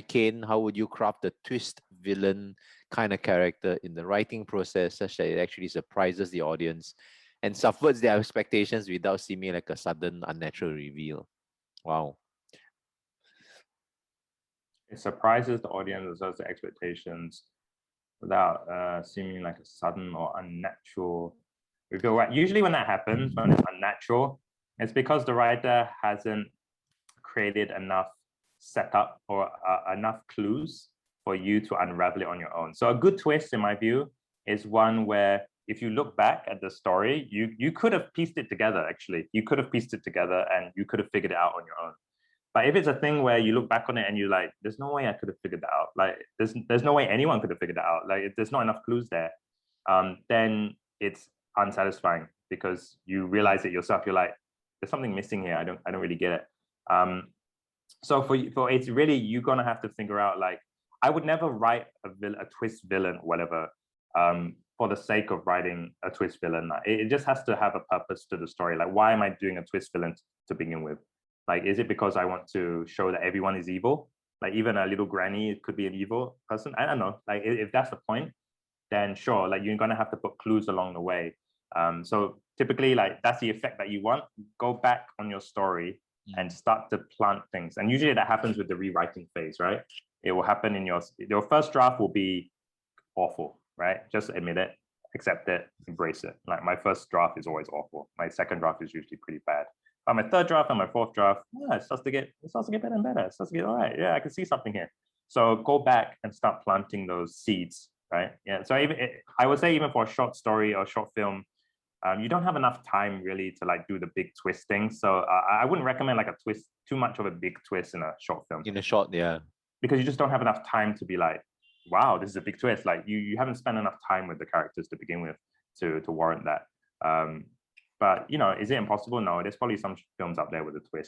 Kane, how would you craft a twist villain kind of character in the writing process such that it actually surprises the audience and subverts their expectations without seeming like a sudden unnatural reveal? Wow. It surprises the audience as the expectations without seeming like a sudden or unnatural reveal. Right? Usually when that happens, when it's unnatural, it's because the writer hasn't created enough setup or enough clues for you to unravel it on your own. So a good twist, in my view, is one where if you look back at the story, you could have pieced it together, actually. You could have pieced it together and you could have figured it out on your own. But if it's a thing where you look back on it and you're like, there's no way I could have figured that out. Like, there's no way anyone could have figured that out. Like, there's not enough clues there. Then it's unsatisfying because you realize it yourself. You're like, there's something missing here. I don't really get it. So for it's really, you're gonna have to figure out, like, I would never write a twist villain, whatever, for the sake of writing a twist villain. It just has to have a purpose to the story. Like, why am I doing a twist villain to begin with? Like, is it because I want to show that everyone is evil? Like, even a little granny could be an evil person. I don't know. Like, if that's the point, then sure, like, you're gonna have to put clues along the way. So typically, like, that's the effect that you want. Go back on your story and start to plant things. And usually that happens with the rewriting phase, right? It will happen in your first draft will be awful, right? Just admit it, accept it, embrace it. Like, my first draft is always awful. My second draft is usually pretty bad. But my third draft and my fourth draft, yeah, it starts to get better and better. It starts to get all right. Yeah, I can see something here. So go back and start planting those seeds, right? Yeah. So I would say even for a short story or short film, you don't have enough time really to like do the big twist thing. So I wouldn't recommend like a twist, too much of a big twist in a short film. In a short, yeah. Because you just don't have enough time to be like, wow, this is a big twist. Like, you haven't spent enough time with the characters to begin with to warrant that. But, you know, is it impossible? No, there's probably some films out there with a twist.